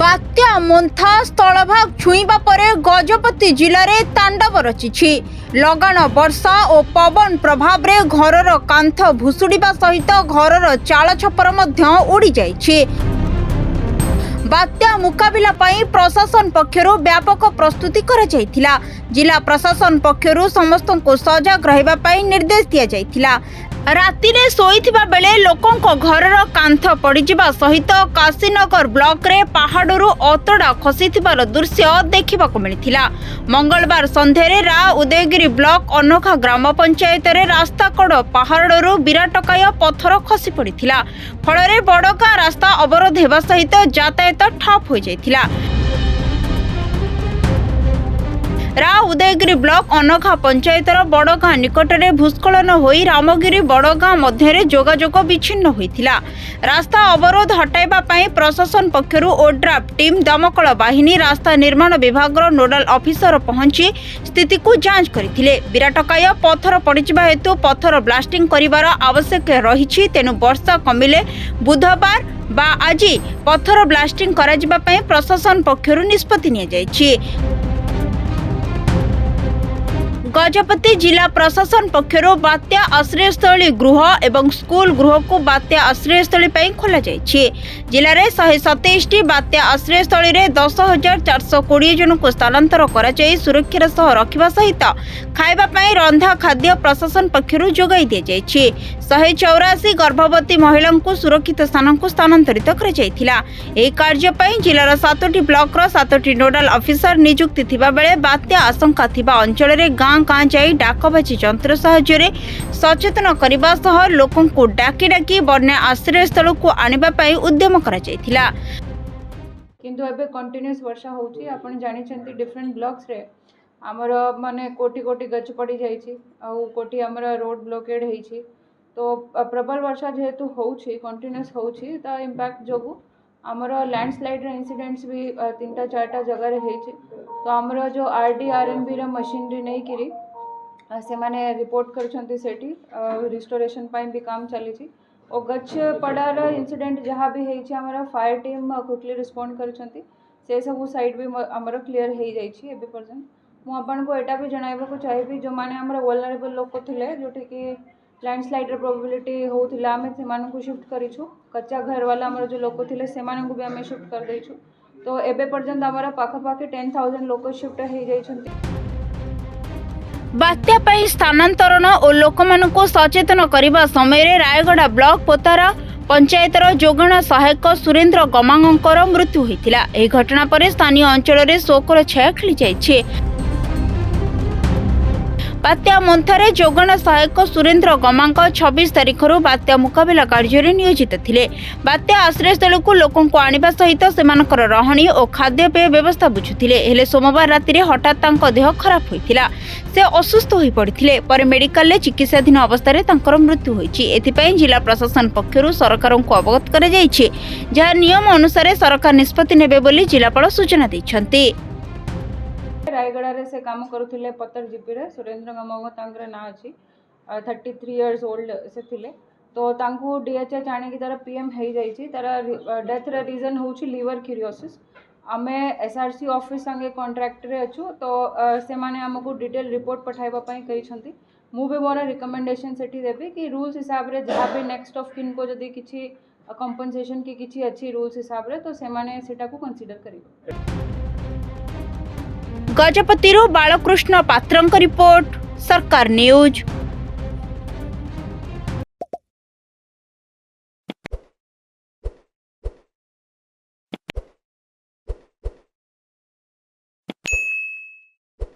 बात्या Montha स्थलभाग छुईबा परे गजपति जिले में तांडव रचिछि। लगाण वर्षा और पवन प्रभाव रे घरर कांथ भुशुड़िबा सहित घरर चाल छपर मध्य उड़ी जाइछि। बात्या मुकाबिला पाई प्रशासन पक्षरु व्यापक प्रस्तुति करा जायथिला। जिला प्रशासन पक्षरु समस्त को सजग रहिबा पाई निर्देश दिया जायथिला। रातिरे सोईथिबा बेले लोकंको घरर कांथ पड़िजिबा सहित काशीनगर ब्लॉक रे पहाड़रू अतड़ा खसीथिबार दृश्य देखिबाको मिलिथिला। मंगलवार संध्यारे उदयगिरी ब्लॉक अनोखा ग्राम पंचायत रे रास्ता कड़ पहाड़रू विराटकाय पत्थर खसी पड़िथिला। फलरे बड़का रास्ता अवरोध हेबा सहित यातायात ठप हो जायथिला। उदयगिरी ब्लॉक अनोखा पंचायतर बड़गाँ निकटरे भूस्खलन होई रामगिरी बड़गाँ मध्य जोगाजोग विच्छिन्न होइथिला। रास्ता अवरोध हटाइबा पई प्रशासन पक्षरु ओड्राफ टीम दमकल बाहिनी रास्ता निर्माण विभाग नोडाल ऑफिसर पहुंची स्थिति को जांच करथिले। विराटकाय पत्थर पड़िजिबा हेतु पत्थर ब्लास्टिंग करिवार आवश्यक रहिछि। तेनु वर्षा कमिले बुधवार बा आज पत्थर ब्लास्टिंग कराजिबा पई प्रशासन पक्षरु निष्पत्ति निया जायछि। गजपति जिला प्रशासन पक्षरु बात्या आश्रयस्थली गृह एवं स्कूल गृह को बात्या आश्रयस्थली खोल जाइछि। जिले में 127 बात्या आश्रयस्थली रे 10,420 जन को स्थानांतर करा जाई सुरक्षार सह रखिबा सहित खाइबा पई रंधा खाद्य प्रशासन पक्षरु जोगाई दिया जाइछि। 184 गर्भवती महिला को सुरक्षित स्थान को स्थानांतरित करा जाइथिला। एही कार्य पई जिलार 7टी ब्लॉक रो 7टी नोडाल ऑफिसर नियुक्ति थिबा बेले बात्या आशंका थिबा अंचल रे गाँ गाँ जाई डाकबाजी यंत्र साहाय्य सचेतन करने सह लोकों को डाकी डाकी बन्या आश्रय स्थल को आनिबा पाई उद्यम करा जायथिला। किंतु एबे कंटिन्यूअस वर्षा होची। आपण जानि छंती डिफरेंट ब्लॉक्स रे हमर माने कोटी कोटी गच पड़ी जाइछि आ कोटी हमर रोड ब्लॉकेड हेछि। तो प्रबल वर्षा जेहेतु होची कंटिन्यूअस होची ता इंपैक्ट जोगु हमर लैंडस्लाइड इंसिडेंट्स भी 3-4 जगह रे हेछि। तो हमर जो आरडी आरएनबी रा मशीनरी नै किरी से माने रिपोर्ट करछंती सेठी रिस्टोरेशन पाई भी काम चली। और गच पड़ार इंसिडेंट जहाँ भी हेछि हमर फायर टीम क्विकली रिस्पोंड करछंती। से सब साइड भी हमर क्लियर हे जाइछि। एबे पर्यंत मु आपन को एटा भी जणाइबा को चाहेबी जो माने हमर वल्नरेबल लोक थिले जोठी कि लैंडस्लाइड रे प्रोबेबिलिटी होउथिला हमें से मान को शिफ्ट करिछु। कच्चा घर वाला हमर जो लोक थिले से मान को भी हमें शिफ्ट कर दैछु। तो एबे पर्यंत हमर पाखापाखि 10,000 लोक शिफ्ट हे जाइछंती। बात्या पई स्थानांतरण और लोकमाननको सचेतन करने समय रायगड़ा ब्लॉक पोतारा पंचायतर जोगाण सहायक सुरेंद्र गमांगर मृत्यु होइतिला। एही घटना पर स्थानीय अंचल में शोकर छाया खेली जाइछे। बात्या मोन्थारे जोगाण सहायक सुरेंद्र गमांग 26 तारिख बात्या मुकाबिला कार्य नियोजित थिले। बात्या आश्रयस्थल को लोकों को आनिबा सहित सेमानकर रहणी और खाद्यपेय व्यवस्था बुझुथिले। हेले सोमवार राति हठात तांको देह खराब होइतिला। से असुस्थ होई पड़िथिले। पर मेडिकल ले चिकित्साधीन अवस्था रे तांकर मृत्यु होइछि। एथिपई जिला प्रशासन पक्षरु सरकार को अवगत करा जाइछि। जहा नियम अनुसार सरकार निष्पत्ति नेबे बोली जिलापाल सूचना दैछन्ति। रायगड़ा रे से काम करुथिले पत्तर जीपी रे सुरेंद्र गमांग तांकर ना अछि 33 इयर्स ओल्ड से थिले। तो तांको डीएचएच आने की तरह पीएम हे जाइछि। तारा डेथ रे रीजन होछि लिवर क्यूरियोसिस। आमे एसआरसी ऑफिस संगे कॉन्ट्रैक्ट रे अछु। तो से माने हमको डिटेल रिपोर्ट पठाइबा पई कहिसंती। मु भी मोर रिकमेंडेशन सेठी देबी कि रूल्स हिसाब रे जहाँ भी नेक्स्ट ऑफ किन को जदी किछि कंपनसेशन की किछि अछि रूल्स हिसाब रे तो से माने सेटा को कंसीडर करिबो। गजपति बालकृष्ण पात्रंक रिपोर्ट सरकार न्यूज।